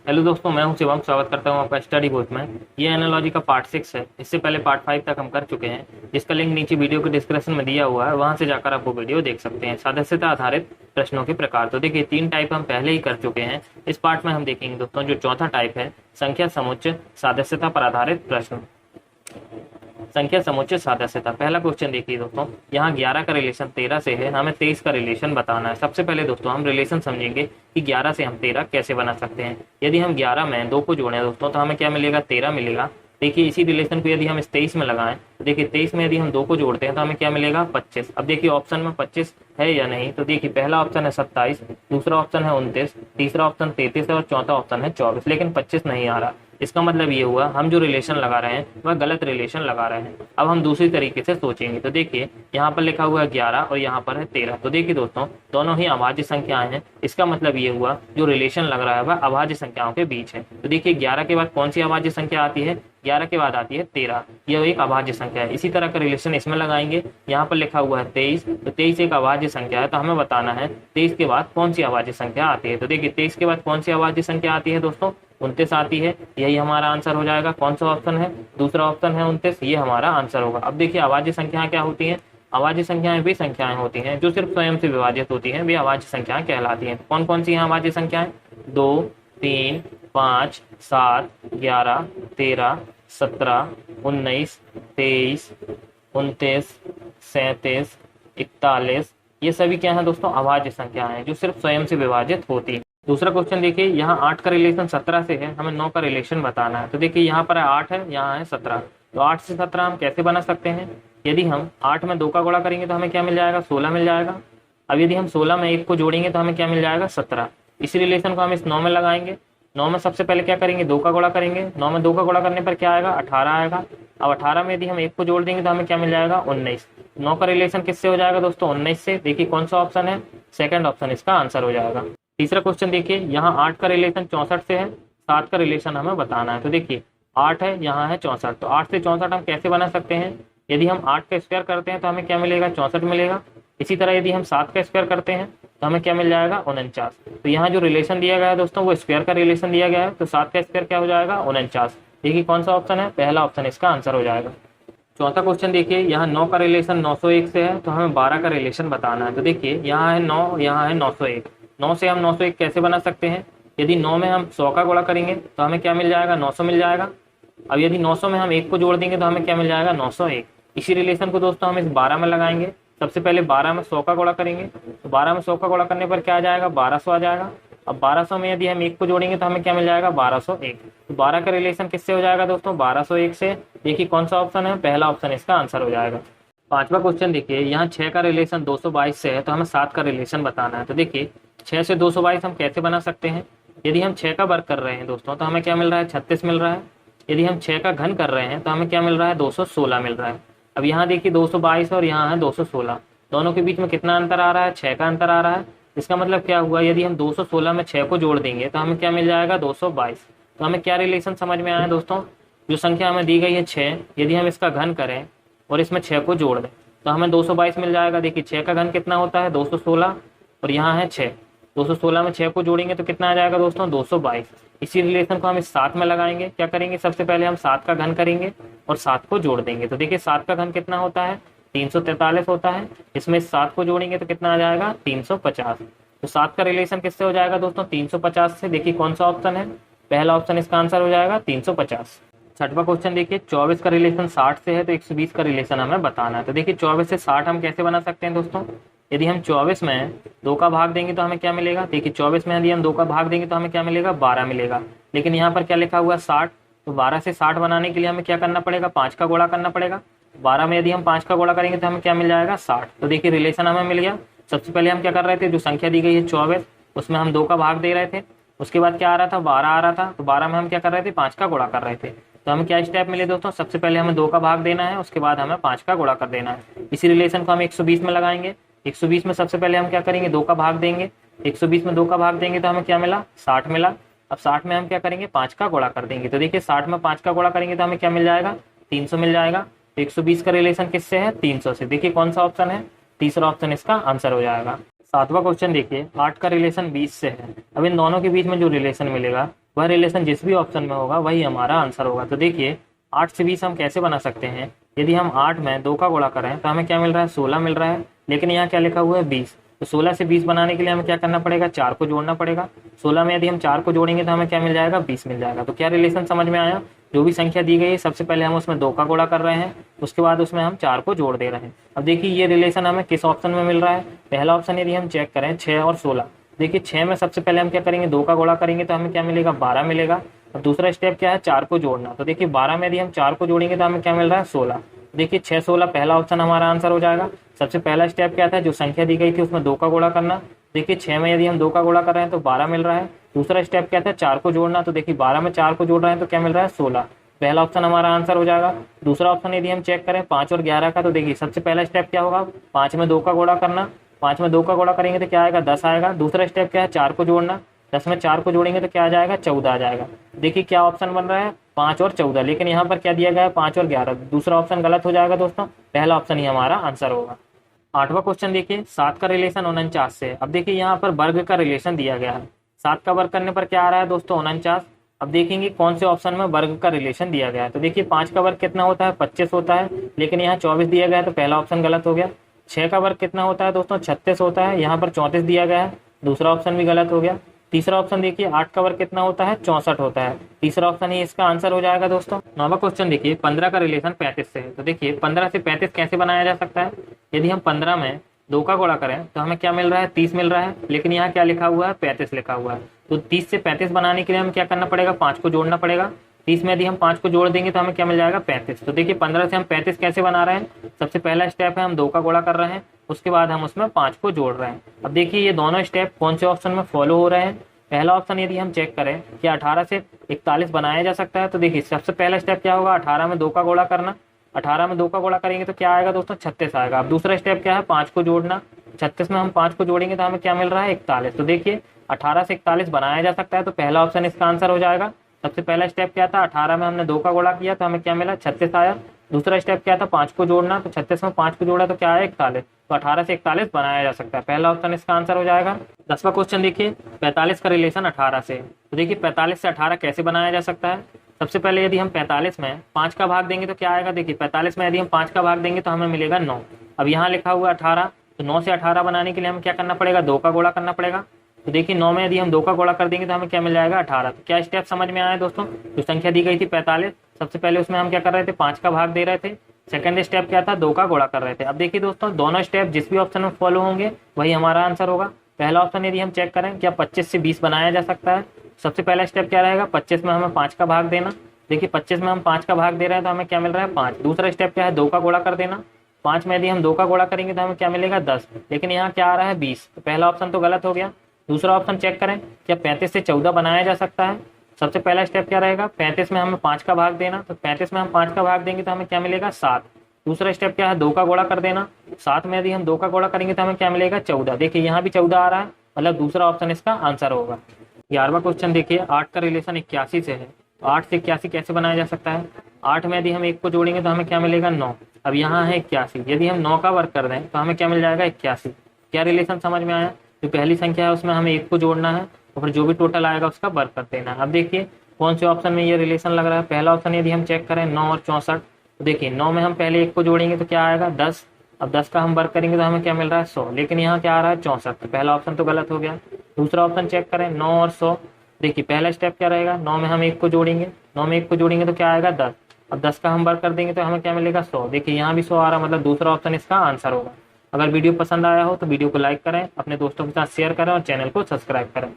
Hello दोस्तों, मैं हूं शिवम। स्वागत करता हूं आपका स्टडी बुक में। ये एनालॉजी का पार्ट 6 है। इससे पहले पार्ट 5 तक हम कर चुके हैं, जिसका लिंक नीचे वीडियो के डिस्क्रिप्शन में दिया हुआ है, वहां से जाकर आप वो वीडियो देख सकते हैं। सदस्यता आधारित प्रश्नों के प्रकार। तो देखिए, 3 टाइप हम पहले ही कर चुके हैं। इस पार्ट में हम देखेंगे दोस्तों जो चौथा टाइप है, संख्या समुच्चय सदस्यता पर आधारित प्रश्न। संख्या समुच्चय सदस्यता। पहला क्वेश्चन देखिए दोस्तों, यहाँ 11 का रिलेशन 13 से है, हमें 23 का रिलेशन बताना है। सबसे पहले दोस्तों हम रिलेशन समझेंगे कि 11 से हम 13 कैसे बना सकते हैं। यदि हम 11 में 2 को जोड़ें दोस्तों तो हमें क्या मिलेगा, 13 मिलेगा। देखिए, इसी रिलेशन को यदि हम इस 23 में लगाएं तो देखिए 23 में यदि हम 2 को जोड़ते हैं तो हमें क्या मिलेगा, 25। अब देखिए ऑप्शन में 25 है या नहीं, तो देखिए पहला ऑप्शन है 27, दूसरा ऑप्शन है 29, तीसरा ऑप्शन 33 है और चौथा ऑप्शन है 24, लेकिन 25 नहीं आ रहा। इसका मतलब ये हुआ हम जो रिलेशन लगा रहे हैं वह गलत रिलेशन लगा रहे हैं। अब हम दूसरी तरीके से सोचेंगे तो देखिए यहाँ पर लिखा हुआ है 11 और यहाँ पर है 13। तो देखिए दोस्तों, दोनों ही अभाज्य संख्याएं हैं। इसका मतलब ये हुआ जो रिलेशन लग रहा है वह अभाज्य संख्याओं के बीच है। तो देखिए 11 के बाद कौन सी अभाज्य संख्या आती है, 11 के बाद आती है 13। यह एक अभाज्य संख्या है। इसी तरह का रिलेशन इसमें लगाएंगे। यहाँ पर लिखा हुआ है 23, तो 23 एक अभाज्य संख्या है। तो हमें बताना है 23 के बाद कौन सी अभाज्य संख्या आती है। तो देखिए 23 के बाद कौन सी अभाज्य संख्या आती है दोस्तों, 29 आती है। यही हमारा आंसर हो जाएगा। कौन सा ऑप्शन है, दूसरा ऑप्शन है 29, ये हमारा आंसर होगा। अब देखिए अभाज्य संख्याएं क्या होती हैं, अभाज्य संख्याएं वे संख्याएं होती हैं जो सिर्फ स्वयं से विभाजित होती हैं, वे अभाज्य संख्याएं कहलाती हैं। कौन कौन सी हैं अभाज्य संख्याएं, 2, 3, 5, 7, 11, 13, 17, 19, 23, 29, 37, 41, ये सभी क्या है दोस्तों, अभाज्य संख्याएं हैं जो सिर्फ स्वयं से विभाजित होती है। दूसरा क्वेश्चन देखिए, यहाँ 8 का रिलेशन 17 से है, हमें 9 का रिलेशन बताना है। तो देखिए यहाँ पर 8 है, यहाँ है 17। तो 8 से 17 हम कैसे बना सकते हैं, यदि हम 8 में 2 का गुणा करेंगे तो हमें क्या मिल जाएगा, 16 मिल जाएगा। अब यदि हम 16 में 1 को जोड़ेंगे तो हमें क्या मिल जाएगा, 17। इसी रिलेशन को हम इस 9 में लगाएंगे। 9 में सबसे पहले क्या करेंगे, 2 का गुणा करेंगे। 9 में 2 का गुणा करने पर क्या आएगा, 18 आएगा। अब 18 में यदि हम 1 को जोड़ देंगे तो हमें क्या मिल जाएगा, 19। 9 का रिलेशन किससे हो जाएगा दोस्तों, 19 से। देखिए कौन सा ऑप्शन है, सेकंड ऑप्शन इसका आंसर हो जाएगा। तीसरा क्वेश्चन देखिए, यहाँ 8 का रिलेशन 64 से है, 7 का रिलेशन हमें बताना है। तो देखिए 8 है, यहाँ है 64। तो 8 से 64 हम कैसे बना सकते हैं, यदि हम 8 का स्क्वायर करते हैं तो हमें क्या मिलेगा, 64 मिलेगा। इसी तरह यदि हम 7 का स्क्वायर करते हैं तो हमें क्या मिल जाएगा, 49। तो यहाँ जो रिलेशन दिया गया है दोस्तों वो स्क्वायर का रिलेशन दिया गया है। तो 7 का स्क्वायर क्या हो जाएगा, 49। देखिए कौन सा ऑप्शन है, पहला ऑप्शन इसका आंसर हो जाएगा। चौथा क्वेश्चन देखिए, यहाँ 9 का रिलेशन 901 से है, तो हमें 12 का रिलेशन बताना है। तो देखिए यहाँ है 9, यहाँ है 901। 9 से हम 901 कैसे बना सकते हैं, यदि 9 में हम 100 का गुणा करेंगे तो हमें क्या मिल जाएगा, 900 मिल जाएगा। अब यदि 900 में हम 1 को जोड़ देंगे तो हमें क्या मिल जाएगा, 901। इसी रिलेशन को दोस्तों हम इस 12 में लगाएंगे। सबसे पहले 12 में 100 का गुणा करेंगे, तो 12 में 100 का गुणा करने पर क्या आ जाएगा, 1200 आ जाएगा। अब 1200 में यदि हम 1 को जोड़ेंगे तो हमें क्या मिल जाएगा, 1201। तो 12 का रिलेशन किससे हो जाएगा दोस्तों, 1201 से। देखिए कौन सा ऑप्शन है, पहला ऑप्शन इसका आंसर हो जाएगा। पांचवा क्वेश्चन देखिए, यहाँ 6 का रिलेशन 222 से है, तो हमें 7 का रिलेशन बताना है। तो देखिए 6 से 222 हम कैसे बना सकते हैं, यदि हम 6 का वर्ग कर रहे हैं दोस्तों तो हमें क्या मिल रहा है, 36 मिल रहा है। यदि हम 6 का घन कर रहे हैं तो हमें क्या मिल रहा है, 216 मिल रहा है। अब यहाँ देखिए 222 और यहाँ है 216, दोनों के बीच में कितना अंतर आ रहा है, 6 का अंतर आ रहा है। इसका मतलब क्या हुआ, यदि हम 216 में 6 को जोड़ देंगे तो हमें क्या मिल जाएगा, 222। तो हमें क्या रिलेशन समझ में आया दोस्तों, जो संख्या हमें दी गई है 6, यदि हम इसका घन करें और इसमें 6 को जोड़ दें तो हमें 222 मिल जाएगा। देखिए 6 का घन कितना होता है, 216, और यहाँ है 6। 216 में 6 को जोड़ेंगे तो कितना आ जाएगा दोस्तों, 222। इसी रिलेशन को हम इस 7 में लगाएंगे। क्या करेंगे, सबसे पहले हम 7 का घन करेंगे और 7 को जोड़ देंगे। तो देखिए 7 का घन कितना होता है, 343 होता है। इसमें 7 को जोड़ेंगे तो कितना आ जाएगा, 350। तो 7 का रिलेशन किससे हो जाएगा दोस्तों, 350 से। देखिए कौन सा ऑप्शन है, पहला ऑप्शन इसका आंसर हो जाएगा, 350। छठवां क्वेश्चन देखिए, 24 का रिलेशन 60 से है, तो 120 का रिलेशन हमें बताना है। तो देखिए 24 से 60 हम कैसे बना सकते हैं दोस्तों, यदि हम 24 में 2 का भाग देंगे तो हमें क्या मिलेगा। देखिए 24 में यदि हम 2 का भाग देंगे तो हमें क्या मिलेगा, 12 मिलेगा। लेकिन यहाँ पर क्या लिखा हुआ है, 60। तो 12 से 60 बनाने के लिए हमें क्या करना पड़ेगा, 5 का गुणा करना पड़ेगा। 12 में यदि हम 5 का गुणा करेंगे तो हमें क्या मिल जाएगा, 60। तो देखिए रिलेशन हमें मिल गया। सबसे पहले हम क्या कर रहे थे, जो संख्या दी गई है 24, उसमें हम 2 का भाग दे रहे थे। उसके बाद क्या आ रहा था, 12 आ रहा था। तो 12 में हम क्या कर रहे थे, 5 का गुणा कर रहे थे। तो हमें क्या स्टेप मिले दोस्तों, सबसे पहले हमें 2 का भाग देना है, उसके बाद हमें 5 का गुणा कर देना है। इसी रिलेशन को हम 120 में लगाएंगे। 120 में सबसे पहले हम क्या करेंगे, 2 का भाग देंगे। 120 में 2 का भाग देंगे तो हमें क्या मिला, 60 मिला। अब 60 में हम क्या करेंगे, 5 का गुणा कर देंगे। तो देखिए 60 में 5 का गुणा करेंगे तो हमें क्या मिल जाएगा, 300 मिल जाएगा। तो 120 का रिलेशन किससे है, 300 से। देखिए कौन सा ऑप्शन है, तीसरा ऑप्शन इसका आंसर हो जाएगा। सातवां क्वेश्चन देखिए, 8 का रिलेशन 20 से है। अब इन दोनों के बीच में जो रिलेशन मिलेगा वह रिलेशन जिस भी ऑप्शन में होगा वही हमारा आंसर होगा। तो देखिए 8 से 20 हम कैसे बना सकते हैं। यदि हम 8 में 2 का गुणा करें तो हमें क्या मिल रहा है, 16 मिल रहा है, लेकिन यहाँ क्या लिखा हुआ है 20। तो 16 से 20 बनाने के लिए हमें क्या करना पड़ेगा, 4 को जोड़ना पड़ेगा। 16 में यदि हम 4 को जोड़ेंगे तो हमें क्या मिल जाएगा, 20 मिल जाएगा। तो क्या रिलेशन समझ में आया, जो भी संख्या दी गई है सबसे पहले हम उसमें 2 का गुणा कर रहे हैं, उसके बाद उसमें हम 4 को जोड़ दे रहे हैं। अब देखिए ये रिलेशन हमें किस ऑप्शन में मिल रहा है। पहला ऑप्शन यदि हम चेक करें 6 और 16, देखिए 6 में सबसे पहले हम क्या करेंगे, 2 का गुणा करेंगे तो हमें क्या मिलेगा, 12 मिलेगा। अब दूसरा स्टेप क्या है, 4 को जोड़ना। तो देखिए 12 में यदि हम 4 को जोड़ेंगे तो हमें क्या मिल रहा है, 16। देखिए 6 16 पहला ऑप्शन हमारा आंसर हो जाएगा। सबसे पहला स्टेप क्या था, जो संख्या दी गई थी उसमें 2 का गुणा करना। देखिए 6 में यदि हम 2 का गुणा कर रहे हैं तो 12 मिल रहा है। दूसरा स्टेप क्या था, 4 को जोड़ना। तो देखिए 12 में 4 को जोड़ रहे हैं तो क्या मिल रहा है, 16। पहला ऑप्शन हमारा आंसर हो जाएगा। दूसरा ऑप्शन यदि हम चेक करें 5 और 11 का, तो देखिए सबसे पहला स्टेप क्या होगा, 5 में 2 का गुणा करना। 5 में 2 का गुणा करेंगे तो क्या आएगा, 10 आएगा। दूसरा स्टेप क्या है, 4 को जोड़ना। 10 में 4 को जोड़ेंगे तो क्या आ जाएगा, 14 आ जाएगा। देखिए क्या ऑप्शन बन रहा है, 5 और 14, लेकिन यहाँ पर क्या दिया गया है, 5 और 11। दूसरा ऑप्शन गलत हो जाएगा दोस्तों, पहला ऑप्शन ही हमारा आंसर होगा। 8वां क्वेश्चन देखिए, 7 का रिलेशन 49 से। अब देखिए यहाँ पर वर्ग का रिलेशन दिया गया है। 7 का वर्ग करने पर क्या आ रहा है दोस्तों, 49। अब देखेंगे कौन से ऑप्शन में वर्ग का रिलेशन दिया गया है। तो देखिए 5 का वर्ग कितना होता है, 25 होता है, लेकिन यहाँ 24 दिया गया है तो पहला ऑप्शन गलत हो गया। 6 का वर्ग कितना होता है दोस्तों, 36 होता है, यहाँ पर 34 दिया गया है, दूसरा ऑप्शन भी गलत हो गया। तीसरा ऑप्शन देखिए 8 का वर्ग कितना होता है, 64 होता है, तीसरा ऑप्शन ही इसका आंसर हो जाएगा दोस्तों। 9वां क्वेश्चन देखिए, 15 का रिलेशन 35 से है। तो देखिए 15 से 35 कैसे बनाया जा सकता है। यदि हम 15 में 2 का गुणा करें तो हमें क्या मिल रहा है, 30 मिल रहा है, लेकिन यहाँ क्या लिखा हुआ है, 35 लिखा हुआ है। तो 30 से 35 बनाने के लिए हमें क्या करना पड़ेगा, 5 को जोड़ना पड़ेगा। 30 में यदि हम 5 को जोड़ देंगे तो हमें क्या मिल जाएगा, 35। तो देखिए 15 से हम 35 कैसे बना रहे हैं, सबसे पहला स्टेप है हम 2 का गुणा कर रहे हैं, उसके बाद हम उसमें 5 को जोड़ रहे हैं। अब देखिए ये दोनों स्टेप कौन से ऑप्शन में फॉलो हो रहे हैं। पहला ऑप्शन यदि हम चेक करें कि 18 से 41 बनाया जा सकता है। तो देखिए सबसे पहला स्टेप क्या होगा, 18 में 2 का गुणा करना। 18 में 2 का गुणा करेंगे तो क्या आएगा दोस्तों, 36 आएगा। अब दूसरा स्टेप क्या है, 5 को जोड़ना। 36 में हम 5 को जोड़ेंगे तो हमें क्या मिल रहा है, 41। तो देखिए 18 से 41 बनाया जा सकता है, तो पहला ऑप्शन इसका आंसर हो जाएगा। सबसे पहला स्टेप क्या था, 18 में हमने 2 का गुणा किया तो हमें क्या मिला, 36 आया। दूसरा स्टेप क्या था, 5 को जोड़ना। तो 36 में 5 को जोड़ा तो क्या आया, 41। तो 18 से 41 बनाया जा सकता है, पहला ऑप्शन इसका आंसर हो जाएगा। 10वां क्वेश्चन देखिए, 45 का रिलेशन 18 से। तो देखिए 45 से 18 कैसे बनाया जा सकता है। सबसे पहले यदि हम 45 में 5 का भाग देंगे तो क्या आएगा, देखिए 45 में यदि हम 5 का भाग देंगे तो हमें मिलेगा 9। अब यहाँ लिखा हुआ 18, तो 9 से 18 बनाने के लिए हमें क्या करना पड़ेगा, 2 का गुणा करना पड़ेगा। तो देखिए 9 में यदि हम 2 का गुणा कर देंगे तो हमें क्या मिल जाएगा, 18। तो क्या स्टेप समझ में आया दोस्तों, जो संख्या दी गई थी 45, सबसे पहले उसमें हम क्या कर रहे थे, 5 का भाग दे रहे थे। सेकंड स्टेप क्या था, 2 का गुणा कर रहे थे। अब देखिए दोस्तों दोनों स्टेप जिस भी ऑप्शन में फॉलो होंगे वही हमारा आंसर होगा। पहला ऑप्शन यदि हम चेक करें, क्या 25 से 20 बनाया जा सकता है। सबसे पहला स्टेप क्या रहेगा, 25 में हमें 5 का भाग देना। देखिए 25 में हम 5 का भाग दे रहे हैं तो हमें क्या मिल रहा है, 5। दूसरा स्टेप क्या है, 2 का गुणा कर देना। 5 में यदि हम 2 का गुणा करेंगे तो हमें क्या मिलेगा, 10, लेकिन यहाँ क्या आ रहा है, 20। तो पहला ऑप्शन तो गलत हो गया। दूसरा ऑप्शन चेक करें, क्या 35 से 14 बनाया जा सकता है। सबसे पहला स्टेप क्या रहेगा, 35 में हमें 5 का भाग देना। तो 35 में हम 5 का भाग देंगे तो हमें क्या मिलेगा, 7। दूसरा स्टेप क्या है, 2 का गुणा कर देना। 7 में यदि हम 2 का गुणा करेंगे तो हमें क्या मिलेगा, 14। देखिए यहाँ भी 14 आ रहा है, मतलब दूसरा ऑप्शन इसका आंसर होगा। 11वां क्वेश्चन देखिए, 8 का रिलेशन 81 से है। तो 8 से 81 कैसे बनाया जा सकता है। 8 में यदि हम 1 को जोड़ेंगे तो हमें क्या मिलेगा, 9। अब यहाँ है 81, यदि हम 9 का वर्ग कर दें तो हमें क्या मिल जाएगा, 81। क्या रिलेशन समझ में आया, जो पहली संख्या है उसमें हमें 1 को जोड़ना है और फिर जो भी टोटल आएगा उसका वर्ग कर देना है। अब देखिए कौन से ऑप्शन में ये रिलेशन लग रहा है। पहला ऑप्शन यदि हम चेक करें 9 और 64, तो देखिए 9 में हम पहले 1 को जोड़ेंगे तो क्या आएगा, 10। अब 10 का हम वर्ग करेंगे तो हमें क्या मिल रहा है, 100, लेकिन यहाँ क्या आ रहा है, 64। तो पहला ऑप्शन तो गलत हो गया। दूसरा ऑप्शन चेक करें 9 और 100, देखिए पहला स्टेप क्या रहेगा, 9 में हम 1 को जोड़ेंगे। 9 में 1 को जोड़ेंगे तो क्या आएगा, 10। अब 10 का हम वर्ग कर देंगे तो हमें क्या मिलेगा, 100। देखिए यहाँ भी 100 आ रहा है, मतलब दूसरा ऑप्शन इसका आंसर होगा। अगर वीडियो पसंद आया हो तो वीडियो को लाइक करें, अपने दोस्तों के साथ शेयर करें और चैनल को सब्सक्राइब करें।